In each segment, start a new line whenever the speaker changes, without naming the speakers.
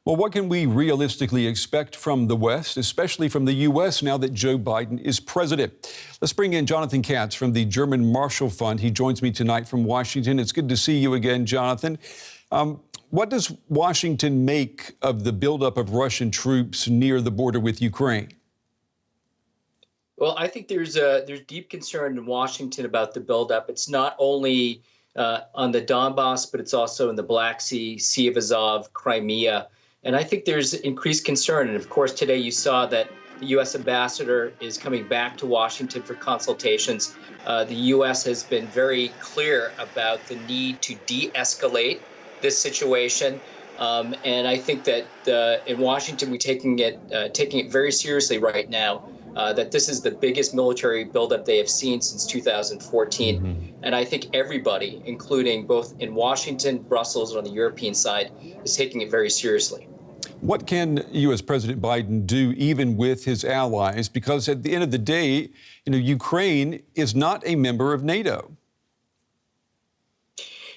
Well, what can we realistically expect from the West, especially from the U.S., now that Joe Biden is president? Let's bring in Jonathan Katz from the German Marshall Fund. He joins me tonight from Washington. It's good to see you again, Jonathan. What does Washington make of the buildup of Russian troops near the border with Ukraine?
Well, I think there's deep concern in Washington about the buildup. It's not only on the Donbass, but it's also in the Black Sea, Sea of Azov, Crimea. And I think there's increased concern. And of course, today you saw that the U.S. ambassador is coming back to Washington for consultations. The U.S. has been very clear about the need to de-escalate this situation. And I think that in Washington, we're taking it very seriously right now, that this is the biggest military buildup they have seen since 2014. Mm-hmm. And I think everybody, including both in Washington, Brussels, and on the European side, is taking it very seriously.
What can U.S. President Biden do, even with his allies? Because at the end of the day, Ukraine is not a member of NATO.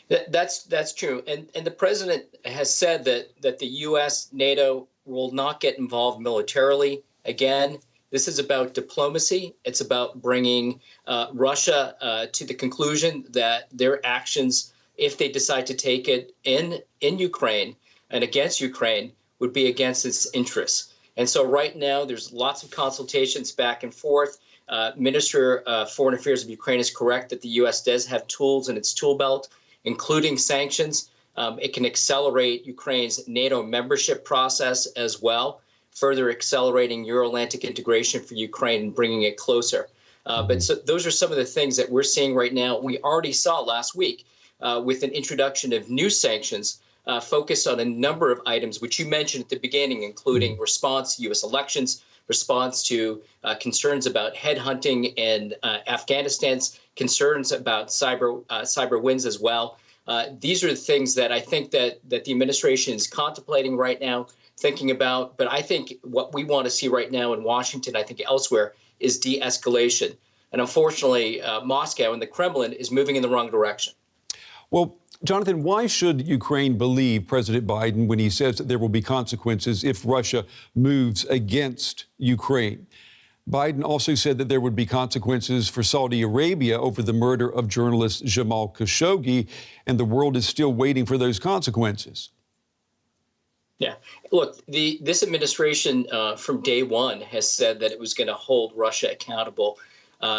That's true. And the president has said that the U.S., NATO will not get involved militarily. Again, this is about diplomacy. It's about bringing Russia to the conclusion that their actions, if they decide to take it in Ukraine and against Ukraine, would be against its interests. And so right now, there's lots of consultations back and forth. Minister of Foreign Affairs of Ukraine is correct that the U.S. does have tools in its tool belt, including sanctions. It can accelerate Ukraine's NATO membership process as well, further accelerating Euro-Atlantic integration for Ukraine and bringing it closer. But so those are some of the things that we're seeing right now. We already saw last week with an introduction of new sanctions focused on a number of items, which you mentioned at the beginning, including response to U.S. elections, response to concerns about headhunting in Afghanistan's concerns about cyber wins as well. These are the things that I think that the administration is contemplating right now, thinking about. But I think what we want to see right now in Washington, I think elsewhere, is de-escalation. And unfortunately, Moscow and the Kremlin is moving in the wrong direction.
Well, Jonathan, why should Ukraine believe President Biden when he says that there will be consequences if Russia moves against Ukraine? Biden also said that there would be consequences for Saudi Arabia over the murder of journalist Jamal Khashoggi, and the world is still waiting for those consequences.
Yeah. Look, this administration from day one has said that it was going to hold Russia accountable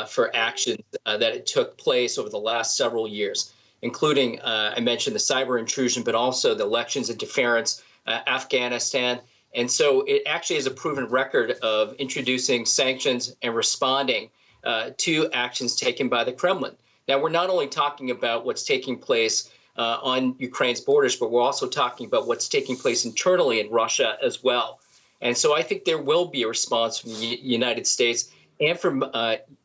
for actions that it took place over the last several years, including, I mentioned the cyber intrusion, but also the elections interference, Afghanistan. And so it actually has a proven record of introducing sanctions and responding to actions taken by the Kremlin. Now, we're not only talking about what's taking place on Ukraine's borders, but we're also talking about what's taking place internally in Russia as well. And so I think there will be a response from the United States and from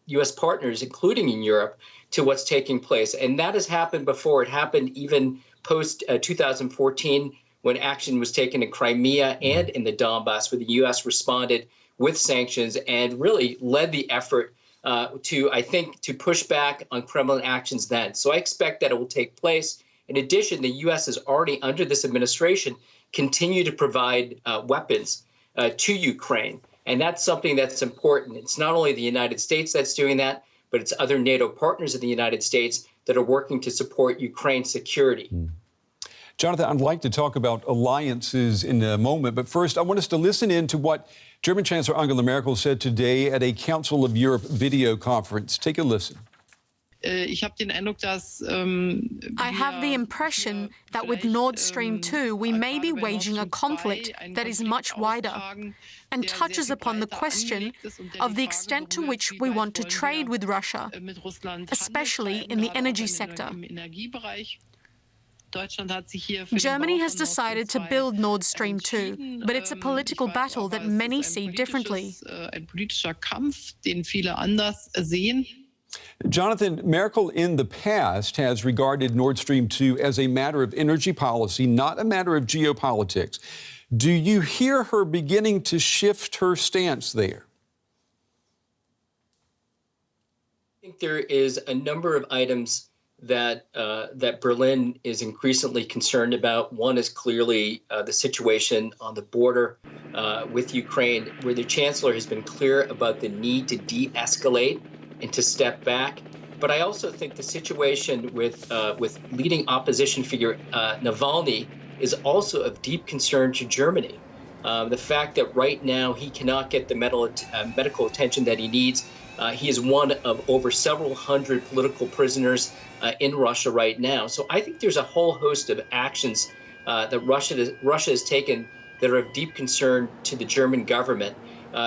U.S. partners, including in Europe, to what's taking place. And that has happened before. It happened even post 2014 when action was taken in Crimea and in the Donbass, where the U.S. responded with sanctions and really led the effort to push back on Kremlin actions then. So I expect that it will take place. In addition, the U.S. has already, under this administration, continued to provide weapons to Ukraine. And that's something that's important. It's not only the United States that's doing that, but it's other NATO partners of the United States that are working to support Ukraine's security.
Jonathan, I'd like to talk about alliances in a moment, but first I want us to listen in to what German Chancellor Angela Merkel said today at a Council of Europe video conference. Take a listen.
I have the impression that with Nord Stream 2, we may be waging a conflict that is much wider and touches upon the question of the extent to which we want to trade with Russia, especially in the energy sector. Germany has decided to build Nord Stream 2, but it's a political battle that many see differently.
Jonathan, Merkel in the past has regarded Nord Stream 2 as a matter of energy policy, not a matter of geopolitics. Do you hear her beginning to shift her stance there?
I think there is a number of items that Berlin is increasingly concerned about. One is clearly the situation on the border with Ukraine, where the chancellor has been clear about the need to de-escalate and to step back. But I also think the situation with leading opposition figure Navalny is also of deep concern to Germany. The fact that right now he cannot get the medical attention that he needs. He is one of over several hundred political prisoners in Russia right now. So I think there's a whole host of actions that Russia has taken that are of deep concern to the German government.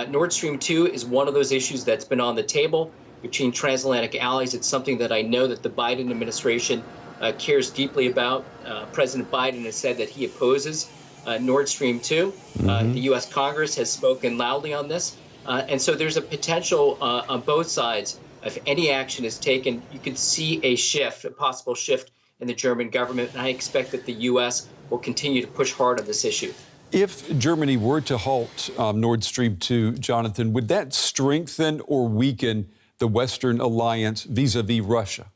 Nord Stream 2 is one of those issues that's been on the table between transatlantic allies. It's something that I know that the Biden administration cares deeply about. President Biden has said that he opposes Nord Stream 2. The U.S. Congress has spoken loudly on this. And so there's a potential on both sides. If any action is taken, you could see a possible shift in the German government. And I expect that the U.S. will continue to push hard on this issue.
If Germany were to halt Nord Stream 2, Jonathan, would that strengthen or weaken the Western alliance vis-a-vis Russia?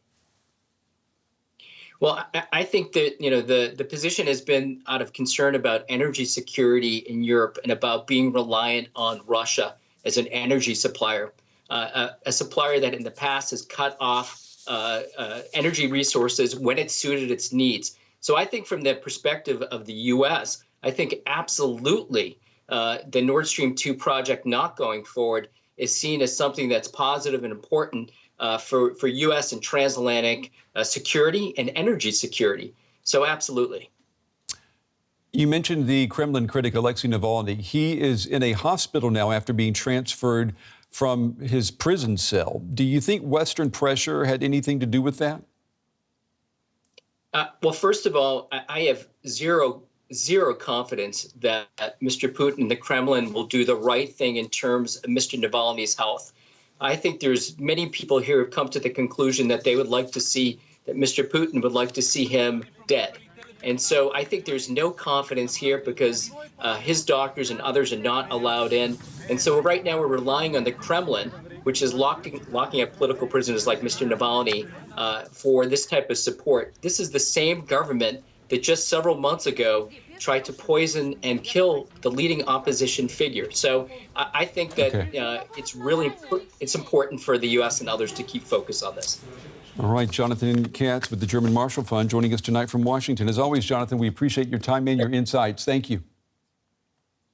Well, I think that, the position has been out of concern about energy security in Europe and about being reliant on Russia as an energy supplier, a supplier that in the past has cut off energy resources when it suited its needs. So I think from the perspective of the U.S., I think absolutely the Nord Stream 2 project not going forward is seen as something that's positive and important for U.S. and transatlantic security and energy security. So absolutely.
You mentioned the Kremlin critic Alexei Navalny. He is in a hospital now after being transferred from his prison cell. Do you think Western pressure had anything to do with that?
Well, first of all, I have zero confidence that Mr. Putin and the Kremlin will do the right thing in terms of Mr. Navalny's health. I think there's many people here who have come to the conclusion that they would like to see that Mr. Putin would like to see him dead. And so I think there's no confidence here because his doctors and others are not allowed in. And so right now we're relying on the Kremlin, which is locking up political prisoners like Mr. Navalny for this type of support. This is the same government that just several months ago tried to poison and kill the leading opposition figure. So I think that it's important for the U.S. and others to keep focus on this.
All right, Jonathan Katz with the German Marshall Fund joining us tonight from Washington. As always, Jonathan, we appreciate your time and your insights. Thank you.